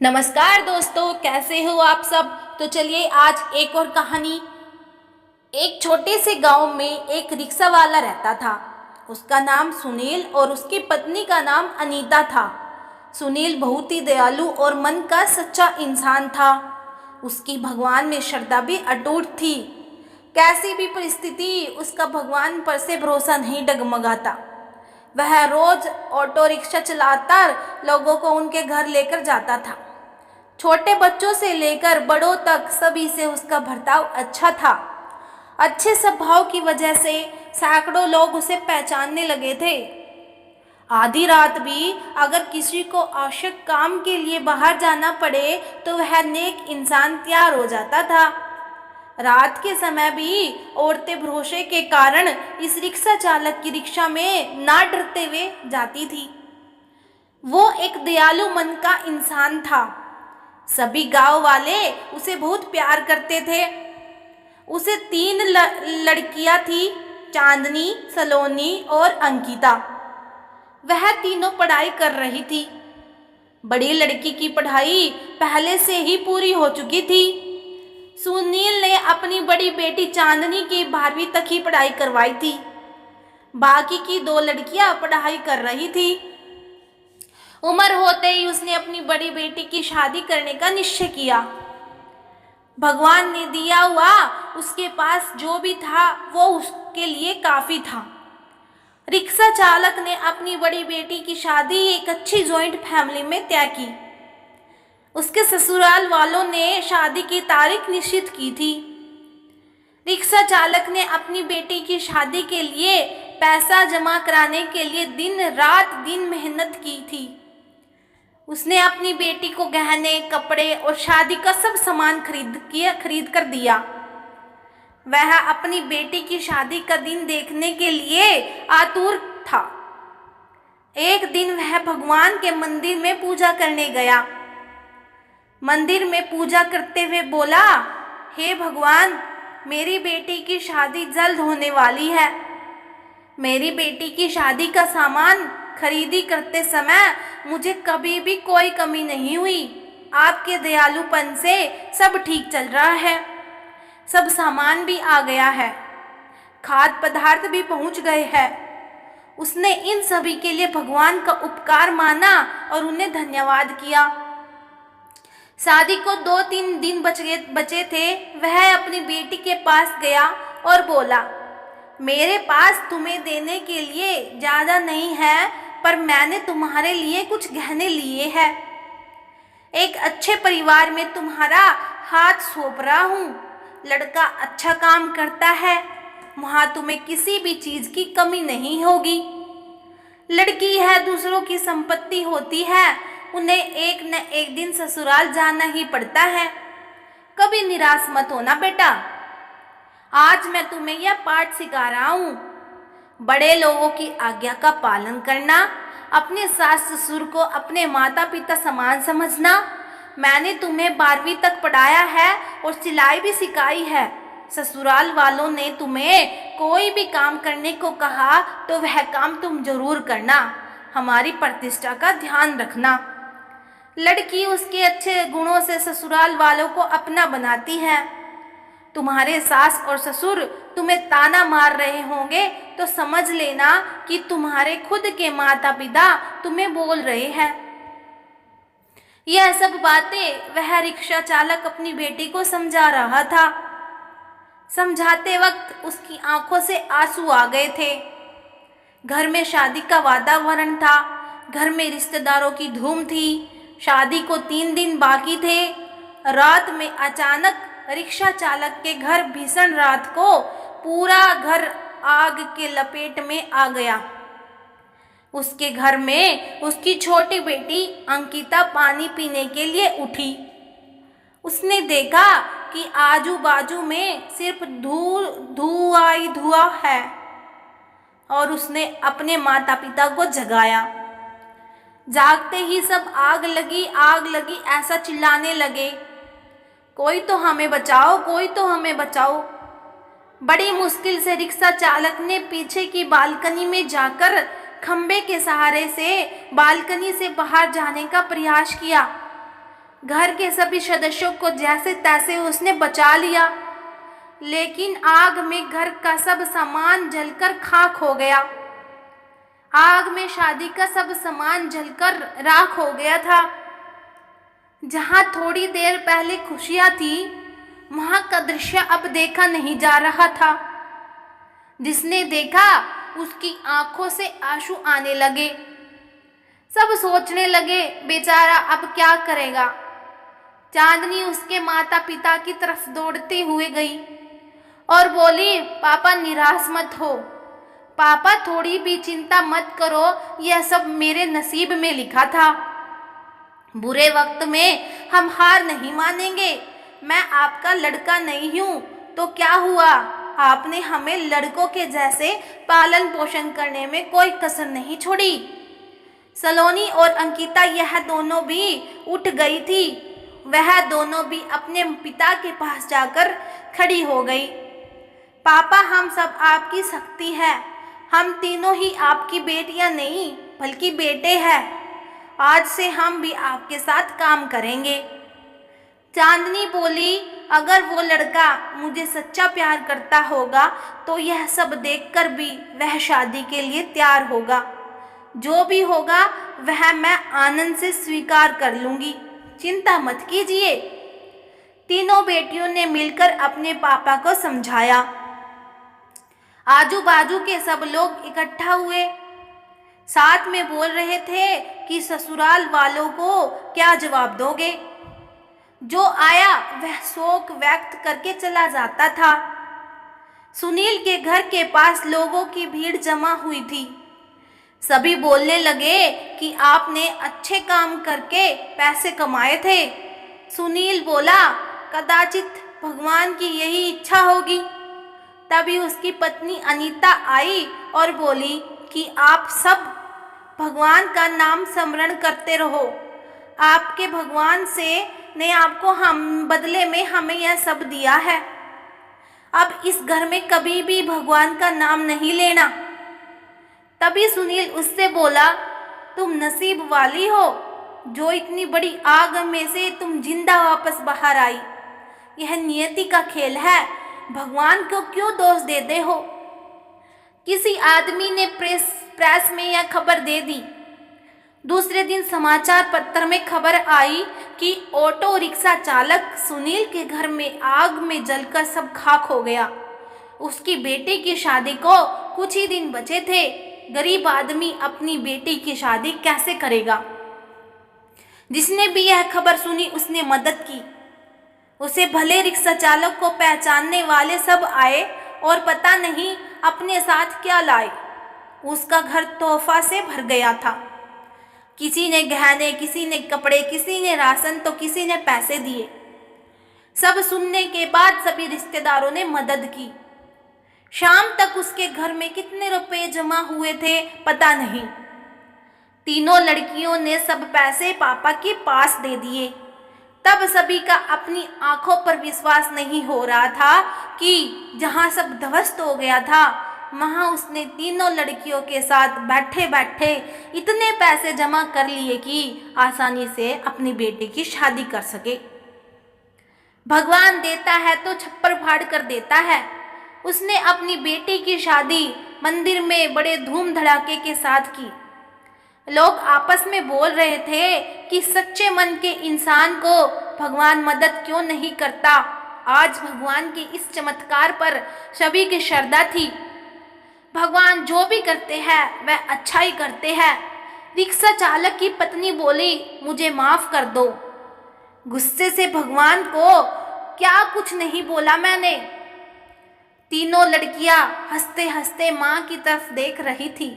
नमस्कार दोस्तों, कैसे हो आप सब। तो चलिए आज एक और कहानी। एक छोटे से गांव में एक रिक्शा वाला रहता था। उसका नाम सुनील और उसकी पत्नी का नाम अनीता था। सुनील बहुत ही दयालु और मन का सच्चा इंसान था। उसकी भगवान में श्रद्धा भी अटूट थी। कैसी भी परिस्थिति उसका भगवान पर से भरोसा नहीं डगमगाता। वह रोज ऑटो रिक्शा चलाता लोगों को उनके घर लेकर जाता था। छोटे बच्चों से लेकर बड़ों तक सभी से उसका बर्ताव अच्छा था। अच्छे स्वभाव की वजह से सैकड़ों लोग उसे पहचानने लगे थे। आधी रात भी अगर किसी को आवश्यक काम के लिए बाहर जाना पड़े तो वह नेक इंसान तैयार हो जाता था। रात के समय भी औरतें भरोसे के कारण इस रिक्शा चालक की रिक्शा में ना डरते हुए जाती थी। वो एक दयालु मन का इंसान था। सभी गांव वाले उसे बहुत प्यार करते थे। उसे तीन लड़कियां थी, चांदनी, सलोनी और अंकिता। वह तीनों पढ़ाई कर रही थी। बड़ी लड़की की पढ़ाई पहले से ही पूरी हो चुकी थी। सुनील ने अपनी बड़ी बेटी चांदनी की 12वीं तक ही पढ़ाई करवाई थी। बाकी की दो लड़कियां पढ़ाई कर रही थी। उम्र होते ही उसने अपनी बड़ी बेटी की शादी करने का निश्चय किया। भगवान ने दिया हुआ उसके पास जो भी था वो उसके लिए काफी था। रिक्शा चालक ने अपनी बड़ी बेटी की शादी एक अच्छी जॉइंट फैमिली में तय की। उसके ससुराल वालों ने शादी की तारीख निश्चित की थी। रिक्शा चालक ने अपनी बेटी की शादी के लिए पैसा जमा कराने के लिए दिन मेहनत की थी। उसने अपनी बेटी को गहने, कपड़े और शादी का सब सामान खरीद कर दिया। वह अपनी बेटी की शादी का दिन देखने के लिए आतुर था। एक दिन वह भगवान के मंदिर में पूजा करने गया। मंदिर में पूजा करते हुए बोला, हे भगवान, मेरी बेटी की शादी जल्द होने वाली है। मेरी बेटी की शादी का सामान खरीदी करते समय मुझे कभी भी कोई कमी नहीं हुई। आपके दयालुपन से सब ठीक चल रहा है। सब सामान भी आ गया है, खाद्य पदार्थ भी पहुंच गए हैं। उसने इन सभी के लिए भगवान का उपकार माना और उन्हें धन्यवाद किया। शादी को 2-3 दिन बचे थे। वह अपनी बेटी के पास गया और बोला, मेरे पास तुम्हें देने के लिए ज़्यादा नहीं है, पर मैंने तुम्हारे लिए कुछ गहने लिए हैं। एक अच्छे परिवार में तुम्हारा हाथ सौंप रहा हूँ। लड़का अच्छा काम करता है, वहाँ तुम्हें किसी भी चीज़ की कमी नहीं होगी। लड़की है, दूसरों की संपत्ति होती है, उन्हें एक न एक दिन ससुराल जाना ही पड़ता है। कभी निराश मत होना बेटा। आज मैं तुम्हें यह पाठ सिखा रहा हूँ। बड़े लोगों की आज्ञा का पालन करना, अपने सास ससुर को अपने माता पिता समान समझना। मैंने तुम्हें 12वीं तक पढ़ाया है और सिलाई भी सिखाई है। ससुराल वालों ने तुम्हें कोई भी काम करने को कहा तो वह काम तुम जरूर करना। हमारी प्रतिष्ठा का ध्यान रखना। लड़की उसके अच्छे गुणों से ससुराल वालों को अपना बनाती है। तुम्हारे सास और ससुर तुम्हें ताना मार रहे होंगे तो समझ लेना कि तुम्हारे खुद के माता पिता तुम्हें बोल रहे हैं। यह सब बातें वह रिक्शा चालक अपनी बेटी को समझा रहा था। समझाते वक्त उसकी आंखों से आंसू आ गए थे। घर में शादी का वातावरण था। घर में रिश्तेदारों की धूम थी। शादी को 3 दिन बाकी थे। रात में अचानक रिक्शा चालक के घर भीषण रात को पूरा घर आग के लपेट में आ गया। उसके घर में उसकी छोटी बेटी अंकिता पानी पीने के लिए उठी। उसने देखा कि आजू बाजू में सिर्फ धुआं है और उसने अपने माता पिता को जगाया। जागते ही सब आग लगी ऐसा चिल्लाने लगे, कोई तो हमें बचाओ, कोई तो हमें बचाओ। बड़ी मुश्किल से रिक्शा चालक ने पीछे की बालकनी में जाकर खंबे के सहारे से बालकनी से बाहर जाने का प्रयास किया। घर के सभी सदस्यों को जैसे तैसे उसने बचा लिया, लेकिन आग में घर का सब सामान जलकर खाक हो गया। आग में शादी का सब सामान जलकर राख हो गया था। जहां थोड़ी देर पहले खुशियां थी, वहां का दृश्य अब देखा नहीं जा रहा था। जिसने देखा उसकी आंखों से आंसू आने लगे। सब सोचने लगे, बेचारा अब क्या करेगा। चांदनी उसके माता पिता की तरफ दौड़ते हुए गई और बोली, पापा निराश मत हो, पापा थोड़ी भी चिंता मत करो, यह सब मेरे नसीब में लिखा था। बुरे वक्त में हम हार नहीं मानेंगे। मैं आपका लड़का नहीं हूँ तो क्या हुआ, आपने हमें लड़कों के जैसे पालन पोषण करने में कोई कसर नहीं छोड़ी। सलोनी और अंकिता यह दोनों भी उठ गई थी। वह दोनों भी अपने पिता के पास जाकर खड़ी हो गई। पापा, हम सब आपकी शक्ति है। हम तीनों ही आपकी बेटियां नहीं बल्कि बेटे हैं। आज से हम भी आपके साथ काम करेंगे। चांदनी बोली, अगर वो लड़का मुझे सच्चा प्यार करता होगा तो यह सब देखकर भी वह शादी के लिए तैयार होगा। जो भी होगा वह मैं आनंद से स्वीकार कर लूंगी, चिंता मत कीजिए। तीनों बेटियों ने मिलकर अपने पापा को समझाया। आजू बाजू के सब लोग इकट्ठा हुए, साथ में बोल रहे थे कि ससुराल वालों को क्या जवाब दोगे। जो आया वह शोक व्यक्त करके चला जाता था। सुनील के घर के पास लोगों की भीड़ जमा हुई थी। सभी बोलने लगे कि आपने अच्छे काम करके पैसे कमाए थे। सुनील बोला, कदाचित भगवान की यही इच्छा होगी। तभी उसकी पत्नी अनीता आई और बोली कि आप सब भगवान का नाम स्मरण करते रहो। आपके भगवान से ने आपको हम बदले में हमें यह सब दिया है। अब इस घर में कभी भी भगवान का नाम नहीं लेना। तभी सुनील उससे बोला, तुम नसीब वाली हो जो इतनी बड़ी आग में से तुम जिंदा वापस बाहर आई। यह नियति का खेल है, भगवान को क्यों दोष देते हो। किसी आदमी ने प्रेस में यह खबर दे दी। दूसरे दिन समाचार पत्र में खबर आई कि ऑटो रिक्शा चालक सुनील के घर में आग में जलकर सब खाक हो गया। उसकी बेटी की शादी को कुछ ही दिन बचे थे। गरीब आदमी अपनी बेटी की शादी कैसे करेगा। जिसने भी यह खबर सुनी उसने मदद की। उसे भले रिक्शा चालक को पहचानने वाले सब आए और पता नहीं अपने साथ क्या लाए। उसका घर तोहफा से भर गया था। किसी ने गहने, किसी ने कपड़े, किसी ने राशन तो किसी ने पैसे दिए। सब सुनने के बाद सभी रिश्तेदारों ने मदद की। शाम तक उसके घर में कितने रुपए जमा हुए थे पता नहीं। तीनों लड़कियों ने सब पैसे पापा के पास दे दिए। तब सभी का अपनी आंखों पर विश्वास नहीं हो रहा था कि जहां सब ध्वस्त हो गया था वहां उसने तीनों लड़कियों के साथ बैठे बैठे इतने पैसे जमा कर लिए कि आसानी से अपनी बेटी की शादी कर सके। भगवान देता है तो छप्पर फाड़ कर देता है। उसने अपनी बेटी की शादी मंदिर में बड़े धूम धड़ाके के साथ की। लोग आपस में बोल रहे थे कि सच्चे मन के इंसान को भगवान मदद क्यों नहीं करता। आज भगवान के इस चमत्कार पर सभी की श्रद्धा थी। भगवान जो भी करते हैं वह अच्छा ही करते हैं। रिक्शा चालक की पत्नी बोली, मुझे माफ कर दो। गुस्से से भगवान को क्या कुछ नहीं बोला मैंने। तीनों लड़कियां हंसते हंसते माँ की तरफ देख रही थी।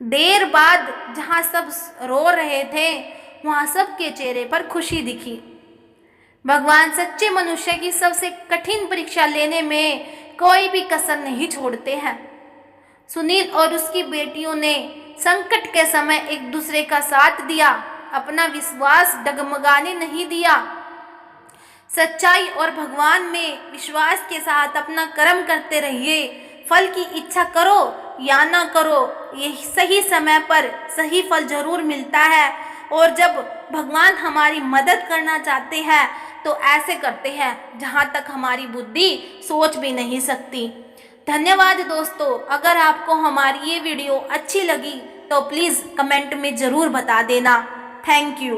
देर बाद जहाँ सब रो रहे थे वहाँ सबके चेहरे पर खुशी दिखी। भगवान सच्चे मनुष्य की सबसे कठिन परीक्षा लेने में कोई भी कसर नहीं छोड़ते हैं। सुनील और उसकी बेटियों ने संकट के समय एक दूसरे का साथ दिया, अपना विश्वास डगमगाने नहीं दिया। सच्चाई और भगवान में विश्वास के साथ अपना कर्म करते रहिए। फल की इच्छा करो या ना करो, ये सही समय पर सही फल जरूर मिलता है। और जब भगवान हमारी मदद करना चाहते हैं तो ऐसे करते हैं जहाँ तक हमारी बुद्धि सोच भी नहीं सकती। धन्यवाद दोस्तों। अगर आपको हमारी ये वीडियो अच्छी लगी तो प्लीज़ कमेंट में ज़रूर बता देना। Thank you.